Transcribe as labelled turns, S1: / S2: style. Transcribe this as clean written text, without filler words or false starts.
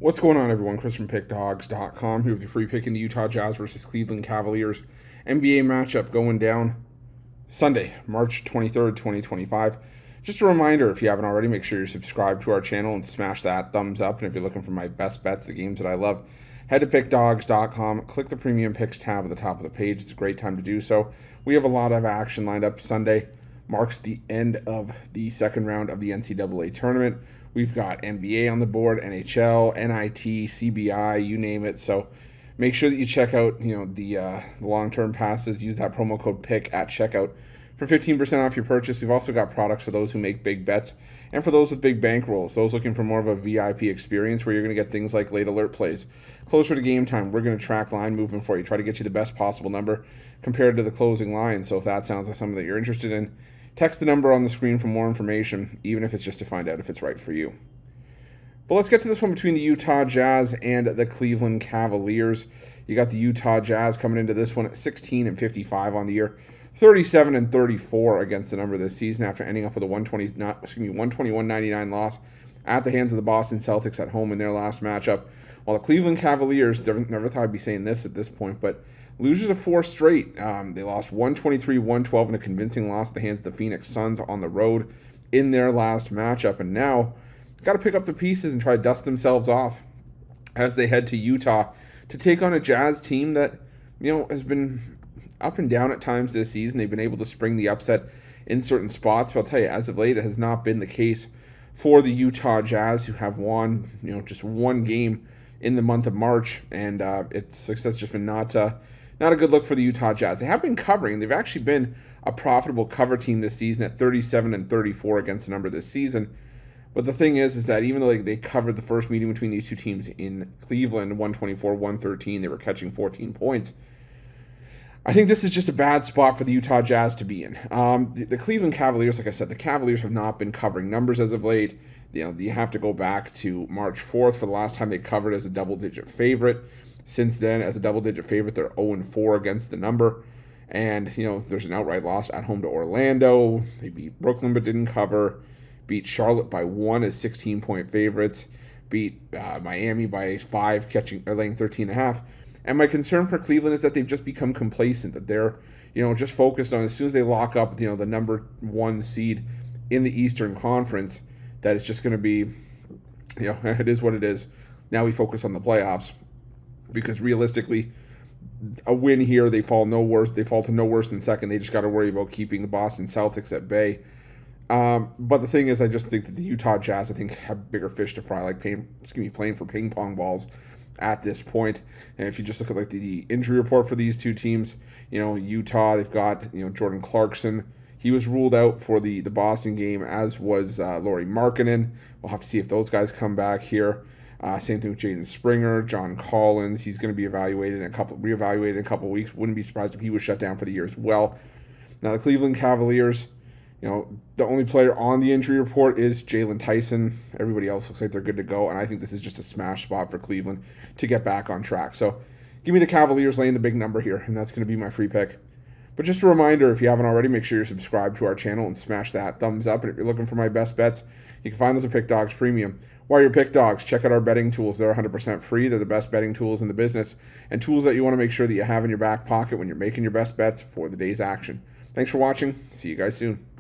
S1: What's going on, everyone? Chris from Pickdawgz.com here with your free pick in the Utah Jazz versus Cleveland Cavaliers NBA matchup going down Sunday, March 23rd, 2025. Just a reminder, if you haven't already, make sure you're subscribed to our channel and smash that thumbs up. And if you're looking for my best bets, the games that I love, head to Pickdawgz.com, click the Premium Picks tab at the top of the page. It's a great time to do so. We have a lot of action lined up. Sunday marks the end of the second round of the NCAA tournament. We've got NBA on the board, NHL, NIT, CBI, you name it. So make sure that you check out, the long-term passes. Use that promo code PICK at checkout for 15% off your purchase. We've also got products for those who make big bets and for those with big bankrolls. Those looking for more of a VIP experience where you're going to get things like late alert plays. Closer to game time, we're going to track line movement for you. Try to get you the best possible number compared to the closing line. So if that sounds like something that you're interested in, text the number on the screen for more information, even if it's just to find out if it's right for you. But let's get to this one between the Utah Jazz and the Cleveland Cavaliers. You got the Utah Jazz coming into this one at 16-55 on the year, 37-34 against the number this season after ending up with a 121-99 loss at the hands of the Boston Celtics at home in their last matchup. While the Cleveland Cavaliers, never thought I'd be saying this at this point, but losers of four straight. They lost 123-112 in a convincing loss at the hands of the Phoenix Suns on the road in their last matchup. And now, got to pick up the pieces and try to dust themselves off as they head to Utah to take on a Jazz team that, has been up and down at times this season. They've been able to spring the upset in certain spots. But I'll tell you, as of late, it has not been the case for the Utah Jazz, who have won, just one game in the month of March. And its success just been not a good look for the Utah Jazz. They have been covering. They've actually been a profitable cover team this season at 37-34 against the number this season. But the thing is that even though they covered the first meeting between these two teams in Cleveland, 124-113, they were catching 14 points. I think this is just a bad spot for the Utah Jazz to be in. The Cleveland Cavaliers, like I said, the Cavaliers have not been covering numbers as of late. You have to go back to March 4th for the last time they covered as a double-digit favorite. Since then, as a double-digit favorite, they're 0-4 against the number. And, there's an outright loss at home to Orlando. They beat Brooklyn but didn't cover. Beat Charlotte by 1 as 16-point favorites. Beat Miami by 5, laying 13.5. And my concern for Cleveland is that they've just become complacent, that they're, just focused on as soon as they lock up, the number one seed in the Eastern Conference, that it's just going to be, it is what it is. Now we focus on the playoffs because realistically, a win here, they fall to no worse than second. They just got to worry about keeping the Boston Celtics at bay. But the thing is, I just think that the Utah Jazz, have bigger fish to fry, playing for ping pong balls at this point. And if you just look at the injury report for these two teams, Utah, they've got Jordan Clarkson. He was ruled out for the Boston game, as was Lauri Markkanen. We'll have to see if those guys come back here. Same thing with Jaden Springer, John Collins. He's going to be reevaluated in a couple of weeks. Wouldn't be surprised if he was shut down for the year as well. Now the Cleveland Cavaliers, the only player on the injury report is Jalen Tyson. Everybody else looks like they're good to go, and I think this is just a smash spot for Cleveland to get back on track. So give me the Cavaliers laying the big number here, and that's going to be my free pick. But just a reminder, if you haven't already, make sure you're subscribed to our channel and smash that thumbs up. And if you're looking for my best bets, you can find those at Pickdawgz Premium. While you're Pickdawgz, check out our betting tools. They're 100% free. They're the best betting tools in the business and tools that you want to make sure that you have in your back pocket when you're making your best bets for the day's action. Thanks for watching. See you guys soon.